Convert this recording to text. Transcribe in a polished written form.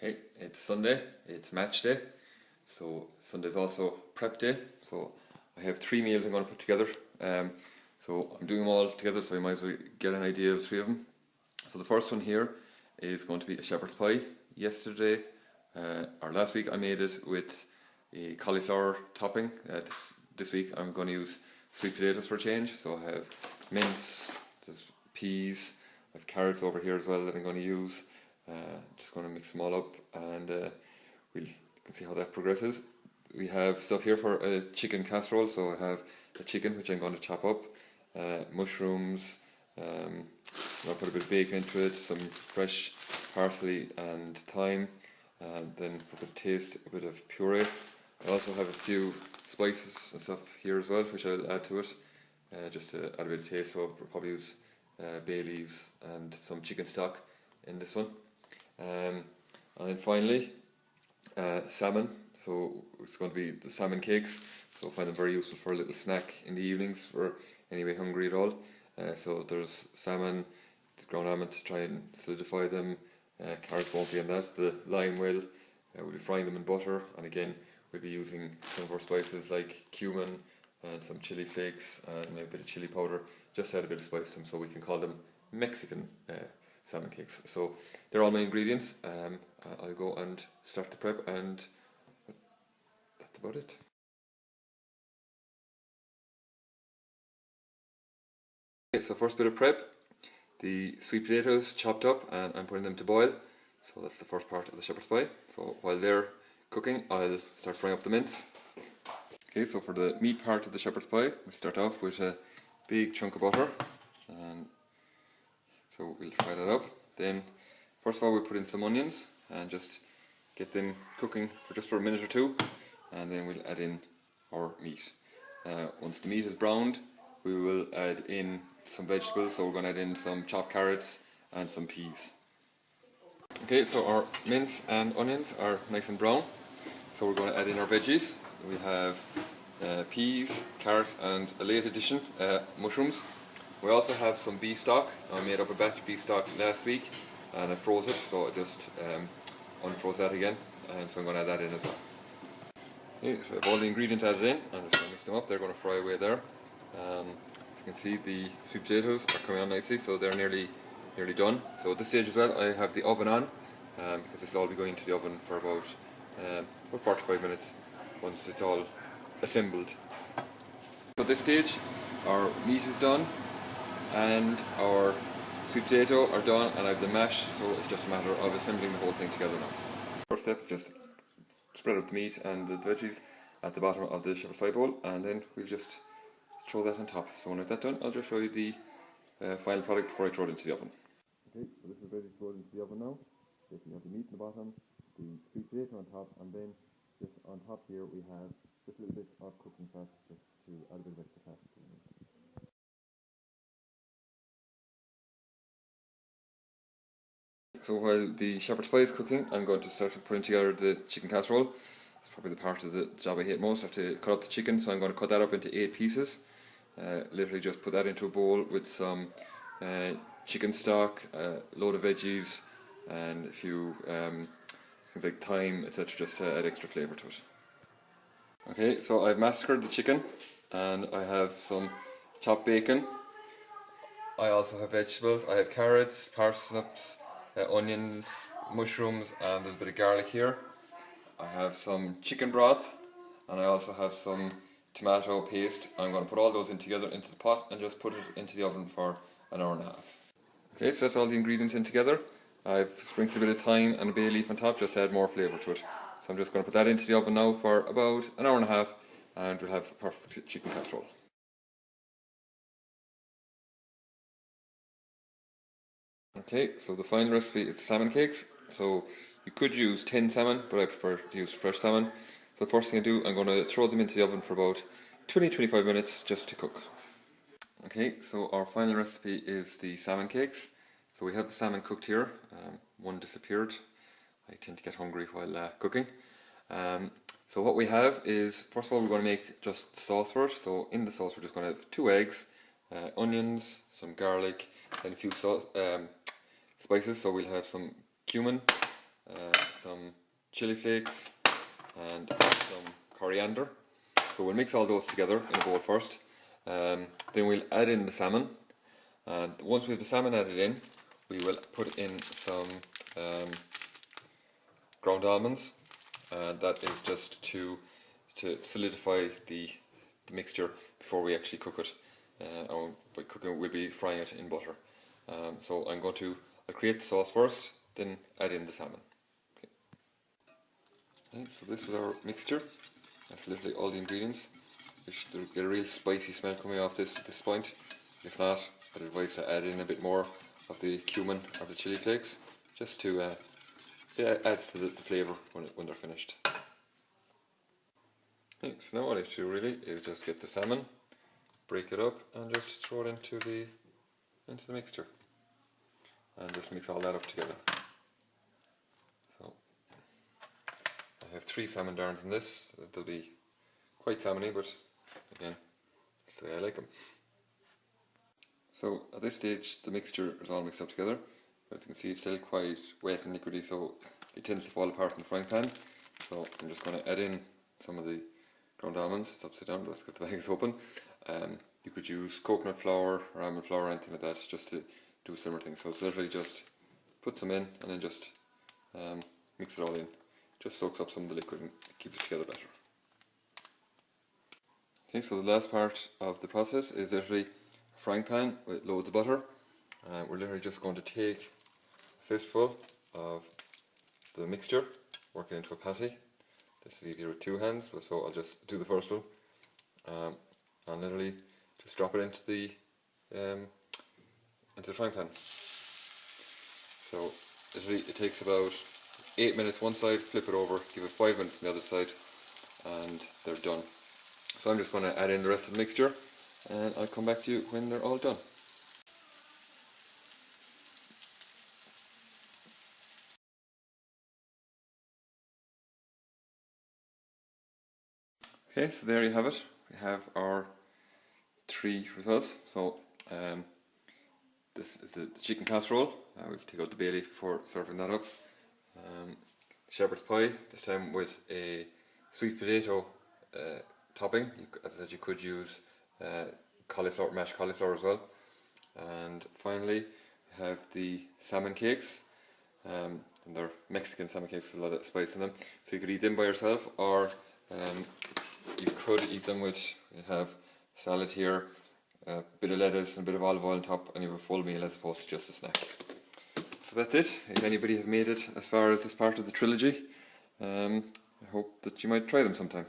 Hey, it's Sunday, it's match day, so Sunday's also prep day, so I have 3 meals I'm going to put together. So I'm doing them all together so you might as well get an idea of 3 of them. So the first one here is going to be a shepherd's pie. Yesterday, or last week, I made it with a cauliflower topping. This week I'm going to use sweet potatoes for a change, so I have mince, there's peas, I have carrots over here as well that I'm going to use. Just going to mix them all up and you can see how that progresses. We have stuff here for a chicken casserole, so I have the chicken which I'm going to chop up, mushrooms, I'll put a bit of bacon into it, some fresh parsley and thyme, and then for a bit of taste, a bit of puree. I also have a few spices and stuff here as well which I'll add to it, just to add a bit of taste, so I'll probably use bay leaves and some chicken stock in this one. And then finally, salmon. So it's going to be the salmon cakes. So I find them very useful for a little snack in the evenings for anybody hungry at all. So there's salmon, the ground almond to try and solidify them. Carrots won't be in that. The lime will. We'll be frying them in butter, and again we'll be using some of our spices like cumin and some chili flakes and maybe a bit of chili powder, just to add a bit of spice to them, so we can call them Mexican salmon cakes. So they're all my ingredients. I'll go and start the prep, and that's about it. Okay, so first bit of prep, the sweet potatoes chopped up and I'm putting them to boil. So that's the first part of the shepherd's pie. So while they're cooking, I'll start frying up the mince. Okay, so for the meat part of the shepherd's pie, we start off with a big chunk of butter, and so we'll fry that up. Then first of all we'll put in some onions and just get them cooking for just a minute or two, and then we'll add in our meat. Once the meat is browned, we will add in some vegetables, so we're going to add in some chopped carrots and some peas. Okay, so our mince and onions are nice and brown, so we're going to add in our veggies. We have peas, carrots and a late addition, mushrooms. We also have some beef stock. I made up a batch of beef stock last week and I froze it, so I just unfroze that again, and so I'm going to add that in as well. Okay, so I have all the ingredients added in. I'm just going to mix them up. They're going to fry away there. As you can see, the sweet potatoes are coming on nicely, so they're nearly done. So at this stage as well, I have the oven on, because this will all be going into the oven for about 45 minutes once it's all assembled. So at this stage, our meat is done and our sweet potato are done, and I have the mash, so it's just a matter of assembling the whole thing together now. First step is just spread out the meat and the veggies at the bottom of the shepherd's pie bowl, and then we'll just throw that on top. So when I've that done, I'll just show you the final product before I throw it into the oven. Okay, so this is ready to throw it into the oven now. Basically, you have the meat in the bottom, the sweet potato on top, and then just on top here we have just a little bit of cooking fat, just to add a bit of extra fat to the meat. So while the shepherd's pie is cooking, I'm going to start putting together the chicken casserole. It's probably the part of the job I hate most. I have to cut up the chicken, so I'm going to cut that up into 8 pieces. Literally just put that into a bowl with some chicken stock, a load of veggies, and a few things like thyme, etc., just to add extra flavour to it. Okay, so I've massacred the chicken, and I have some chopped bacon. I also have vegetables. I have carrots, parsnips, onions, mushrooms, and there's a bit of garlic here. I have some chicken broth, and I also have some tomato paste. I'm going to put all those in together into the pot and just put it into the oven for an hour and a half. Okay, so that's all the ingredients in together. I've sprinkled a bit of thyme and a bay leaf on top just to add more flavour to it. So I'm just going to put that into the oven now for about an hour and a half, and we'll have perfect chicken casserole. Okay, so the final recipe is salmon cakes. So you could use tinned salmon, but I prefer to use fresh salmon. So the first thing I do, I'm going to throw them into the oven for about 20-25 minutes just to cook. Okay, so our final recipe is the salmon cakes. So we have the salmon cooked here. One disappeared. I tend to get hungry while cooking. So what we have is, first of all, we're going to make just sauce for it. So in the sauce we're just going to have 2 eggs, onions, some garlic, and a few spices. So we'll have some cumin, some chili flakes and some coriander. So we'll mix all those together in a bowl first. Then we'll add in the salmon, and once we have the salmon added in, we will put in some ground almonds, and that is just to solidify the mixture before we actually cook it. And by cooking, we'll be frying it in butter. So I'll create the sauce first, then add in the salmon. Okay, so this is our mixture. That's literally all the ingredients. You should get a real spicy smell coming off this at this point. If not, I'd advise to add in a bit more of the cumin or the chili flakes, just to adds to the flavour when they're finished. Okay, so now all I have to do really is just get the salmon, break it up, and just throw it into the mixture, and just mix all that up together. So I have 3 salmon darns in this. They'll be quite salmony, but again, that's the way I like them. So at this stage the mixture is all mixed up together, but as you can see it's still quite wet and liquidy, so it tends to fall apart in the frying pan. So I'm just going to add in some of the ground almonds. It's upside down, but let's get the bags open. You could use coconut flour or almond flour or anything like that, just to do a similar thing. So it's literally just put some in and then just mix it all in. Just soaks up some of the liquid and keeps it together better. Okay, so the last part of the process is literally a frying pan with loads of butter. We're literally just going to take a fistful of the mixture, work it into a patty. This is easier with 2 hands, but so I'll just do the first one, and literally just drop it into the frying pan. So literally it takes about 8 minutes one side, flip it over, give it 5 minutes on the other side, and they're done. So I'm just going to add in the rest of the mixture, and I'll come back to you when they're all done. Okay, so there you have it. We have our 3 results. So this is the chicken casserole. We'll take out the bay leaf before serving that up. Shepherd's pie, this time with a sweet potato topping. As I said, you could use cauliflower, mashed cauliflower as well. And finally, we have the salmon cakes. And they're Mexican salmon cakes with a lot of spice in them. So you could eat them by yourself, or you could eat them with, you have salad here, a bit of lettuce and a bit of olive oil on top, and you have a full meal as opposed to just a snack. So that's it. If anybody have made it as far as this part of the trilogy, I hope that you might try them sometime.